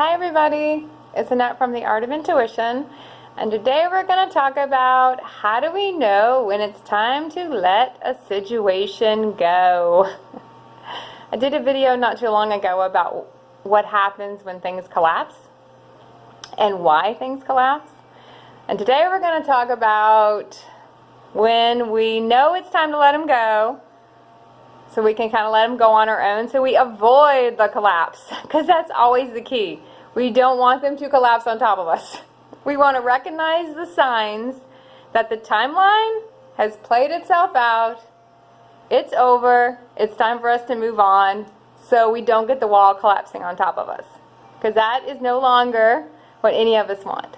Hi everybody, it's Annette from The Art of Intuition, and today we're going to talk about how do we know when it's time to let a situation go. I did a video not too long ago about what happens when things collapse and why things collapse, and today we're going to talk about when we know it's time to let them go, so we can kind of let them go on our own so we avoid the collapse, because that's always the key. We don't want them to collapse on top of us. We want to recognize the signs that the timeline has played itself out, it's over, it's time for us to move on, so we don't get the wall collapsing on top of us, because that is no longer what any of us want.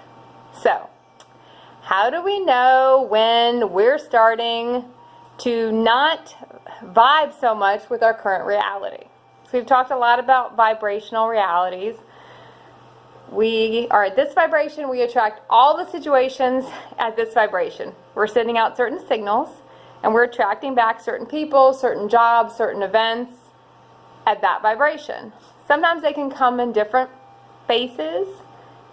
So, how do we know when we're starting to not vibe so much with our current reality? So we've talked a lot about vibrational realities. We are at this vibration, we attract all the situations at this vibration. We're sending out certain signals and we're attracting back certain people, certain jobs, certain events at that vibration. Sometimes they can come in different faces,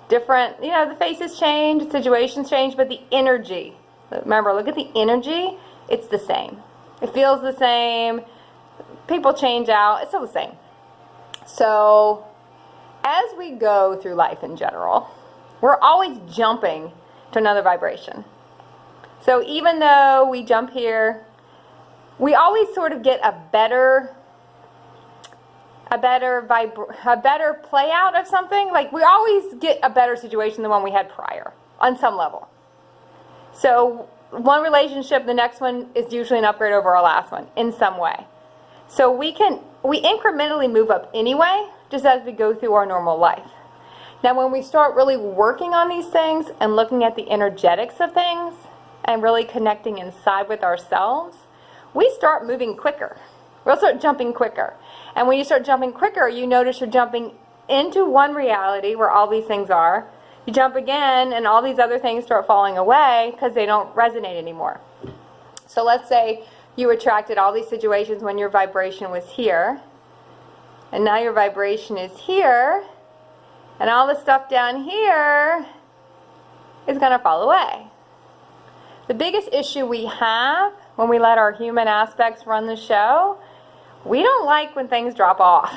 different, the faces change, situations change, but the energy, remember, look at the energy, it's the same. It feels the same. People change out. It's still the same. So, as we go through life in general, we're always jumping to another vibration. So, even though we jump here, we always sort of get a better play out of something. Like, we always get a better situation than one we had prior on some level. So, one relationship, the next one is usually an upgrade over our last one in some way. So we incrementally move up anyway, just as we go through our normal life. Now when we start really working on these things and looking at the energetics of things and really connecting inside with ourselves, we start moving quicker. We'll start jumping quicker. And when you start jumping quicker, you notice you're jumping into one reality where all these things are. You jump again and all these other things start falling away because they don't resonate anymore. So let's say you attracted all these situations when your vibration was here, and now your vibration is here, and all the stuff down here is going to fall away. The biggest issue we have when we let our human aspects run the show, we don't like when things drop off.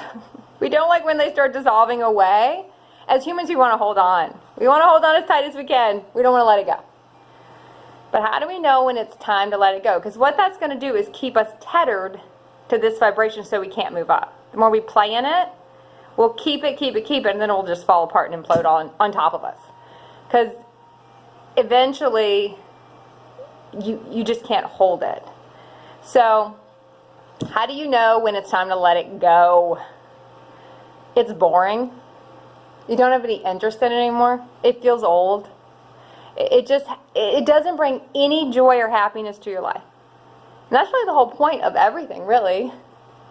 We don't like when they start dissolving away. As humans, we want to hold on. We want to hold on as tight as we can. We don't want to let it go. But how do we know when it's time to let it go? Because what that's going to do is keep us tethered to this vibration so we can't move up. The more we play in it, we'll keep it, and then it will just fall apart and implode on top of us. Because eventually, you just can't hold it. So, how do you know when it's time to let it go? It's boring. You don't have any interest in it anymore. It feels old. It doesn't bring any joy or happiness to your life. And that's really the whole point of everything, really,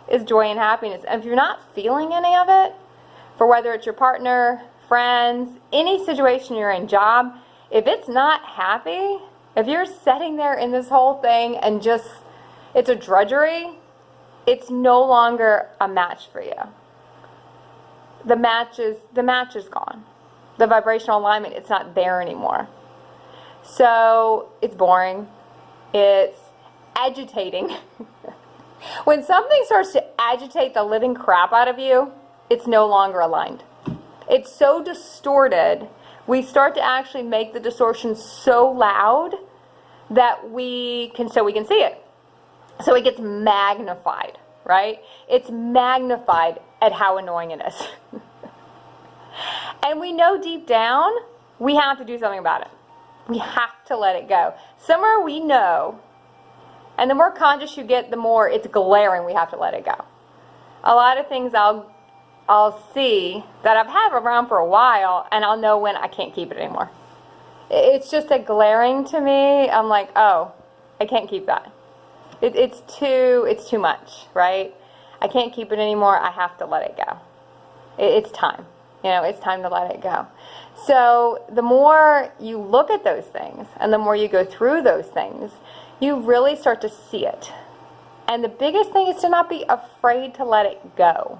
is joy and happiness. And if you're not feeling any of it, for whether it's your partner, friends, any situation you're in, job, if it's not happy, if you're sitting there in this whole thing and just, it's a drudgery, it's no longer a match for you. The match is gone. The vibrational alignment, it's not there anymore. So it's boring. It's agitating. When something starts to agitate the living crap out of you, it's no longer aligned. It's so distorted. We start to actually make the distortion so loud that we can see it. So it gets magnified, right? It's magnified at how annoying it is. And we know deep down we have to do something about it. We have to let it go. Somewhere we know, and the more conscious you get, the more it's glaring we have to let it go. A lot of things I'll see that I've had around for a while, and I'll know when I can't keep it anymore. It's just a glaring to me. I'm like, oh, I can't keep that. It's too much, right? I can't keep it anymore. I have to let it go. It's time. It's time to let it go. So the more you look at those things and the more you go through those things, you really start to see it. And the biggest thing is to not be afraid to let it go.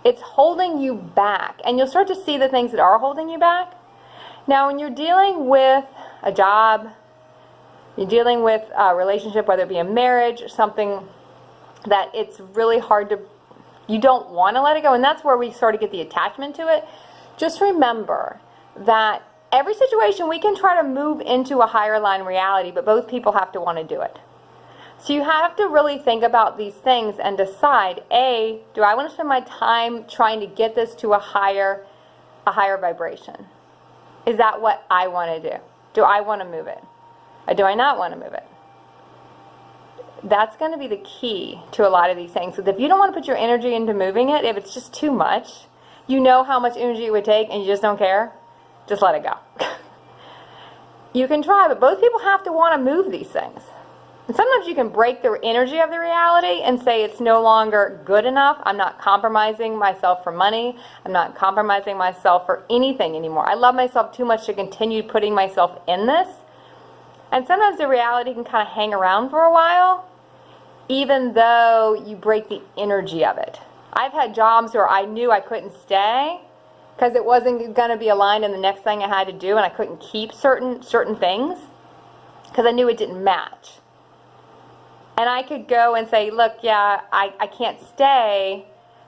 It's holding you back, and you'll start to see the things that are holding you back. Now, when you're dealing with a job, you're dealing with a relationship, whether it be a marriage or something that it's really hard to, you don't want to let it go, and that's where we sort of get the attachment to it. Just remember that every situation we can try to move into a higher line reality, but both people have to want to do it. So you have to really think about these things and decide, A, do I want to spend my time trying to get this to a higher vibration? Is that what I want to do? Do I want to move it? Or do I not want to move it? That's going to be the key to a lot of these things. So if you don't want to put your energy into moving it, if it's just too much, you know how much energy it would take and you just don't care, just let it go. You can try, but both people have to want to move these things. And sometimes you can break the energy of the reality and say it's no longer good enough. I'm not compromising myself for money. I'm not compromising myself for anything anymore. I love myself too much to continue putting myself in this. And sometimes the reality can kind of hang around for a while, even though you break the energy of it. I've had jobs where I knew I couldn't stay because it wasn't going to be aligned in the next thing I had to do, and I couldn't keep certain things because I knew it didn't match. And I could go and say, look, yeah, I can't stay,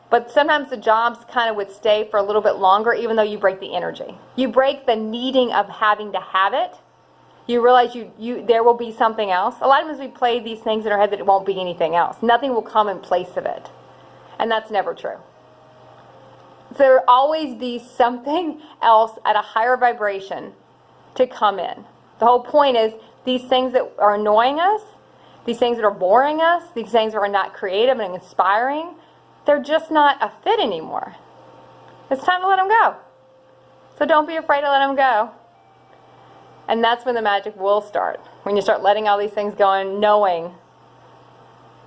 but sometimes the jobs kind of would stay for a little bit longer, even though you break the energy. You break the needing of having to have it. You realize there will be something else. A lot of times we play these things in our head that it won't be anything else. Nothing will come in place of it. And that's never true. So there will always be something else at a higher vibration to come in. The whole point is these things that are annoying us, these things that are boring us, these things that are not creative and inspiring, they're just not a fit anymore. It's time to let them go. So don't be afraid to let them go. And that's when the magic will start. When you start letting all these things go and knowing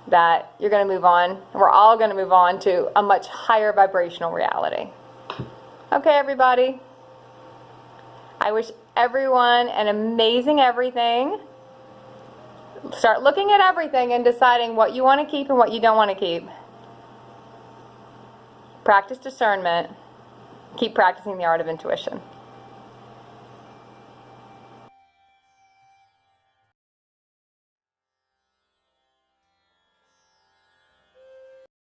that you're going to move on. And we're all going to move on to a much higher vibrational reality. Okay, everybody. I wish everyone an amazing everything. Start looking at everything and deciding what you want to keep and what you don't want to keep. Practice discernment. Keep practicing the art of intuition.